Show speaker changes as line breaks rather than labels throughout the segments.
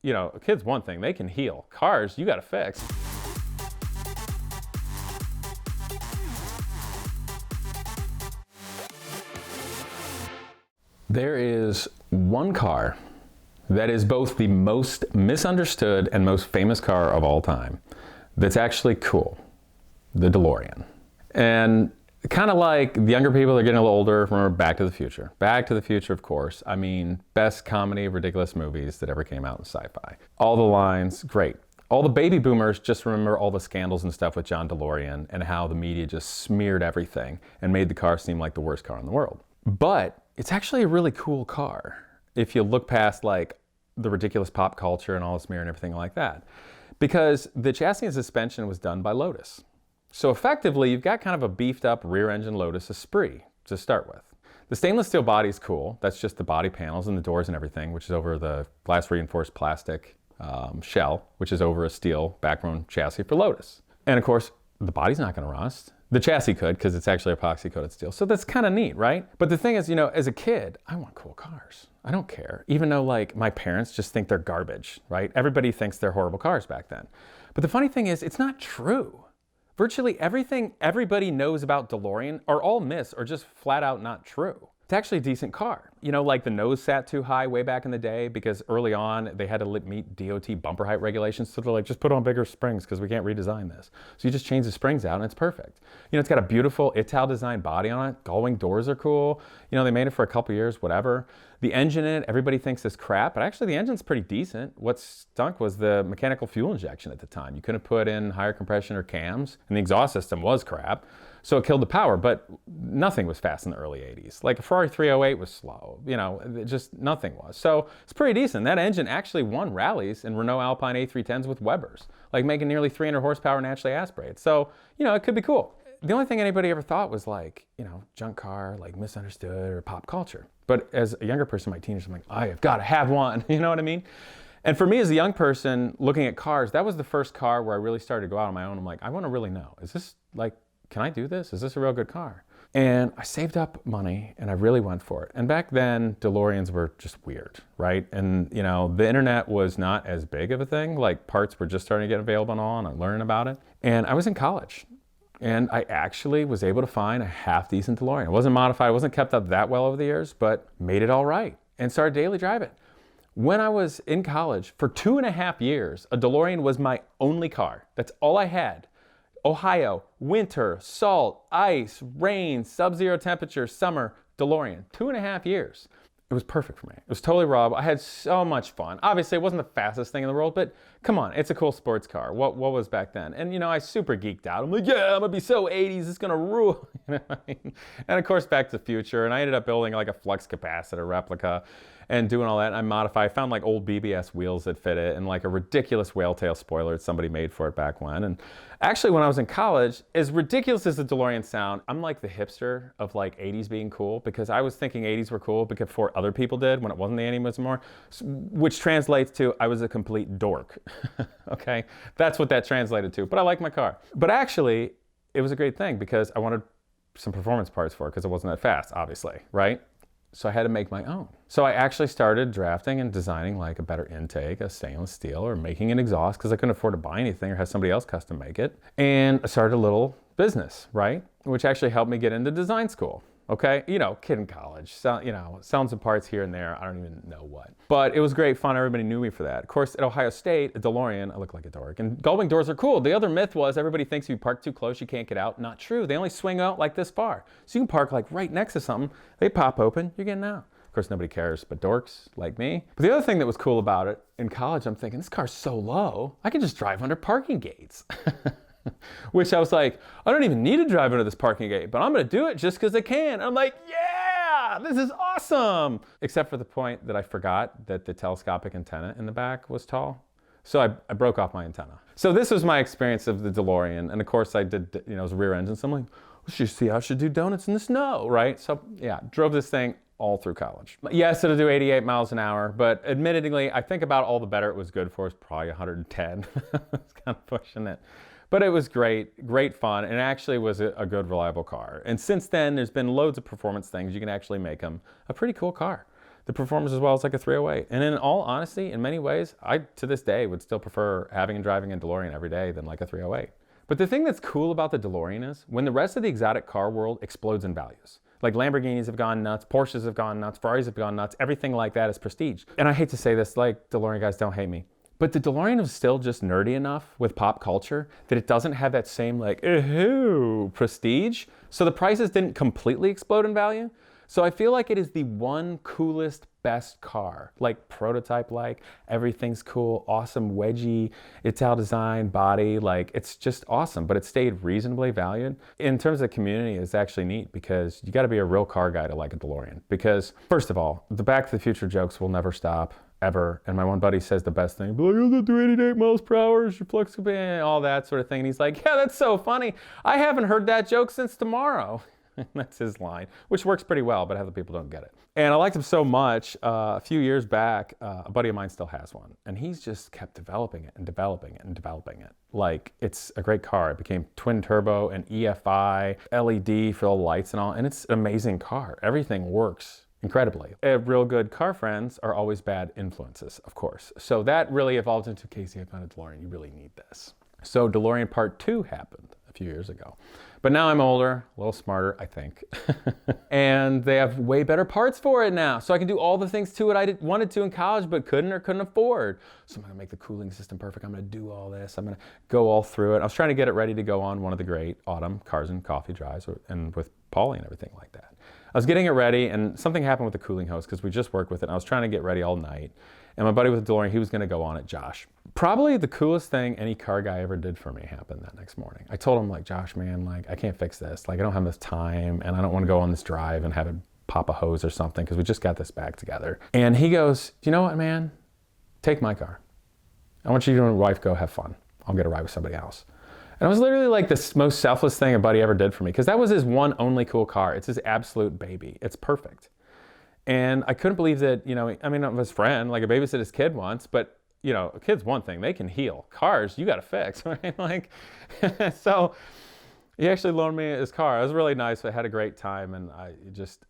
you know, a kid's one thing, they can heal. Cars, you gotta fix. There is one car that is both the most misunderstood and most famous car of all time that's actually cool, the DeLorean. And kind of like the younger people that are getting a little older, remember Back to the Future. Back to the Future, of course. I mean, best comedy of ridiculous movies that ever came out in sci-fi. All the lines, great. All the baby boomers just remember all the scandals and stuff with John DeLorean and how the media just smeared everything and made the car seem like the worst car in the world. But it's actually a really cool car if you look past like the ridiculous pop culture and all the smear and everything like that. Because the chassis and suspension was done by Lotus. So effectively, you've got kind of a beefed up rear engine Lotus Esprit to start with. The stainless steel body is cool. That's just the body panels and the doors and everything, which is over the glass reinforced plastic shell, which is over a steel backbone chassis for Lotus. And of course, the body's not gonna rust. The chassis could, because it's actually epoxy coated steel. So that's kind of neat, right? But the thing is, you know, as a kid, I want cool cars. I don't care. Even though like my parents just think they're garbage, right? Everybody thinks they're horrible cars back then. But the funny thing is, it's not true. Virtually everything everybody knows about DeLorean are all myths or just flat out not true. It's actually a decent car. You know, like the nose sat too high way back in the day because early on they had to meet DOT bumper height regulations. So they're like, just put on bigger springs because we can't redesign this. So you just change the springs out and it's perfect. You know, it's got a beautiful Ital design body on it. Gullwing doors are cool. You know, they made it for a couple years, whatever. The engine in it, everybody thinks is crap, but actually the engine's pretty decent. What stunk was the mechanical fuel injection at the time. You couldn't put in higher compression or cams, and the exhaust system was crap. So it killed the power, but nothing was fast in the early 80s. Like a Ferrari 308 was slow, you know, just nothing was. So it's pretty decent. That engine actually won rallies in Renault Alpine A310s with Webers, like making nearly 300 horsepower naturally aspirated. So, you know, it could be cool. The only thing anybody ever thought was like, you know, junk car, like misunderstood or pop culture. But as a younger person, my teenagers, I'm like, I have got to have one, you know what I mean? And for me as a young person looking at cars, that was the first car where I really started to go out on my own. I'm like, I want to really know, is this like, can I do this? Is this a real good car? And I saved up money and I really went for it. And back then, DeLoreans were just weird, right? And you know, the internet was not as big of a thing. Like parts were just starting to get available and all, and I'm learning about it. And I was in college. And I actually was able to find a half decent DeLorean. It wasn't modified, it wasn't kept up that well over the years, but made it all right and started daily driving. When I was in college, for 2.5 years, a DeLorean was my only car. That's all I had. Ohio, winter, salt, ice, rain, sub-zero temperature, summer, DeLorean. 2.5 years. It was perfect for me. It was totally raw. I had so much fun. Obviously, it wasn't the fastest thing in the world, but come on, it's a cool sports car. What was back then? And you know, I super geeked out. I'm like, yeah, I'm gonna be so 80s, it's gonna rule. You know what I mean? And of course, Back to the Future. And I ended up building like a flux capacitor replica and doing all that. And I modified, I found like old BBS wheels that fit it and like a ridiculous whale tail spoiler that somebody made for it back when. And actually, when I was in college, as ridiculous as the DeLorean sound, I'm like the hipster of like 80s being cool because I was thinking 80s were cool before other people did when it wasn't the 80s anymore, which translates to I was a complete dork. Okay, that's what that translated to, but I like my car. But actually, it was a great thing because I wanted some performance parts for it because it wasn't that fast, obviously, right? So I had to make my own. So I actually started drafting and designing like a better intake, a stainless steel, or making an exhaust because I couldn't afford to buy anything or have somebody else custom make it. And I started a little business, right? Which actually helped me get into design school. Okay, you know, kid in college, so, you know, selling some parts here and there, I don't even know what. But it was great fun, everybody knew me for that. Of course, at Ohio State, a DeLorean, I look like a dork, and gullwing doors are cool. The other myth was everybody thinks if you park too close, you can't get out. Not true, they only swing out like this far. So you can park like right next to something, they pop open, you're getting out. Of course, nobody cares but dorks like me. But the other thing that was cool about it, in college, I'm thinking, this car's so low, I can just drive under parking gates. Which I was like, I don't even need to drive under this parking gate, but I'm gonna do it just because I can. I'm like, yeah, this is awesome. Except for the point that I forgot that the telescopic antenna in the back was tall. So I broke off my antenna. So this was my experience of the DeLorean. And of course I did, you know, it was a rear engine. So I'm like, well, you see how I should do donuts in the snow, right? So yeah, drove this thing all through college. Yes, it'll do 88 miles an hour, but admittedly, I think about all the better it was good for is probably 110. It's kind of pushing it. But it was great, great fun, and it actually was a good, reliable car. And since then, there's been loads of performance things. You can actually make them a pretty cool car. that performs as well as like a 308. And in all honesty, in many ways, I, to this day, would still prefer having and driving a DeLorean every day than like a 308. But the thing that's cool about the DeLorean is when the rest of the exotic car world explodes in values. Like Lamborghinis have gone nuts, Porsches have gone nuts, Ferraris have gone nuts, everything like that is prestige. And I hate to say this, like DeLorean guys, don't hate me. But the DeLorean is still just nerdy enough with pop culture that it doesn't have that same like, ooh, prestige. So the prices didn't completely explode in value. So I feel like it is the one coolest, best car, like prototype-like, everything's cool, awesome wedgie, Ital design, body, like it's just awesome, but it stayed reasonably valued. In terms of community, it's actually neat because you gotta be a real car guy to like a DeLorean. Because first of all, the Back to the Future jokes will never stop, ever. And my one buddy says the best thing, like, oh, do 88 miles per hour, your flex could be, all that sort of thing. And he's like, yeah, that's so funny. I haven't heard that joke since tomorrow. That's his line, which works pretty well, but other people don't get it. And I liked him so much, a few years back, a buddy of mine still has one. And he's just kept developing it and developing it and developing it. Like, it's a great car. It became twin turbo and EFI, LED for all the lights and all. And it's an amazing car. Everything works incredibly. Real good car friends are always bad influences, of course. So that really evolved into, Casey, I found a DeLorean, you really need this. So DeLorean Part 2 happened a few years ago. But now I'm older, a little smarter, I think. And they have way better parts for it now. So I can do all the things to it I wanted to in college, but couldn't afford. So I'm gonna make the cooling system perfect. I'm gonna do all this. I'm gonna go all through it. I was trying to get it ready to go on one of the great autumn cars and coffee drives and with Paulie and everything like that. I was getting it ready and something happened with the cooling hose because we just worked with it. And I was trying to get ready all night. And my buddy with the DeLorean, he was gonna go on it, Josh. Probably the coolest thing any car guy ever did for me happened that next morning. I told him, like, Josh, man, like, I can't fix this. Like, I don't have this time and I don't wanna go on this drive and have it pop a hose or something because we just got this back together. And he goes, you know what, man? Take my car. I want you and your wife go have fun. I'll get a ride with somebody else. And it was literally like the most selfless thing a buddy ever did for me because that was his one only cool car. It's his absolute baby. It's perfect. And I couldn't believe that, you know, I mean, I'm his friend, like I babysat his kid once, but you know, a kid's one thing, they can heal. Cars, you gotta fix, right? Like, so he actually loaned me his car. It was really nice. I had a great time and I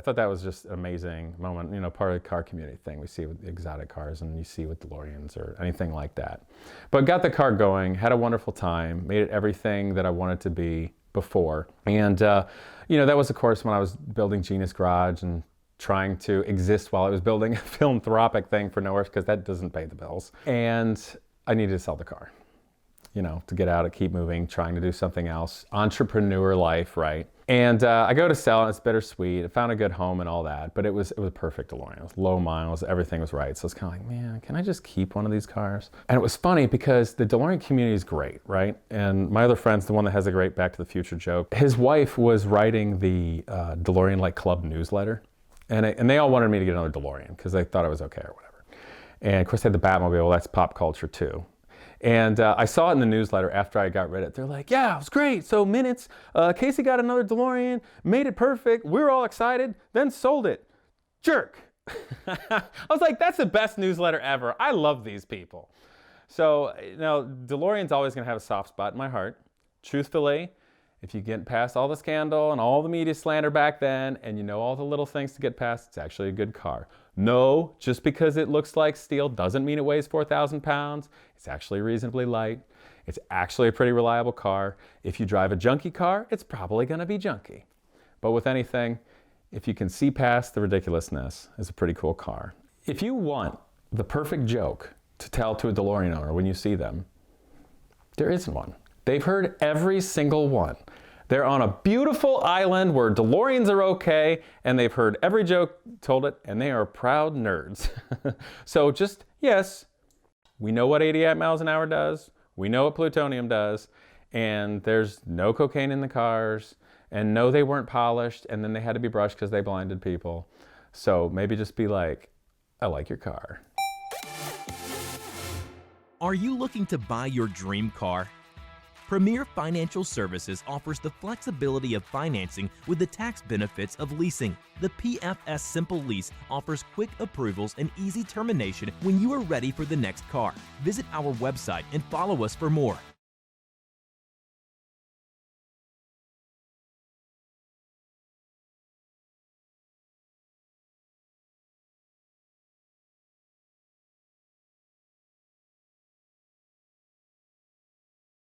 thought that was just an amazing moment, you know, part of the car community thing we see with the exotic cars and you see with DeLoreans or anything like that. But got the car going, had a wonderful time, made it everything that I wanted to be before. And, you know, that was of course when I was building Genius Garage and trying to exist while I was building a philanthropic thing for nowhere because that doesn't pay the bills. And I needed to sell the car, you know, to get out and keep moving, trying to do something else. Entrepreneur life, right? And I go to sell and it's bittersweet. I found a good home and all that, but it was a perfect DeLorean. It was low miles, everything was right. So it's kind of like, man, can I just keep one of these cars? And it was funny because the DeLorean community is great, right? And my other friend's the one that has a great Back to the Future joke. His wife was writing the DeLorean like club newsletter. And they all wanted me to get another DeLorean because they thought I was okay or whatever. And of course they had the Batmobile, well, that's pop culture too. And I saw it in the newsletter after I got rid of it. They're like, yeah, it was great. So minutes, Casey got another DeLorean, made it perfect. We were all excited, then sold it. Jerk. I was like, that's the best newsletter ever. I love these people. So, you know, DeLorean's always gonna have a soft spot in my heart. Truthfully, if you get past all the scandal and all the media slander back then, and you know all the little things to get past, it's actually a good car. No, just because it looks like steel doesn't mean it weighs 4,000 pounds. It's actually reasonably light. It's actually a pretty reliable car. If you drive a junky car, it's probably gonna be junky. But with anything, if you can see past the ridiculousness, it's a pretty cool car. If you want the perfect joke to tell to a DeLorean owner when you see them, there isn't one. They've heard every single one. They're on a beautiful island where DeLoreans are okay, and they've heard every joke, told it, and they are proud nerds. So just, yes, we know what 88 miles an hour does, we know what plutonium does, and there's no cocaine in the cars, and no, they weren't polished, and then they had to be brushed because they blinded people. So maybe just be like, I like your car.
Are you looking to buy your dream car? Premier Financial Services offers the flexibility of financing with the tax benefits of leasing. The PFS Simple Lease offers quick approvals and easy termination when you are ready for the next car. Visit our website and follow us for more.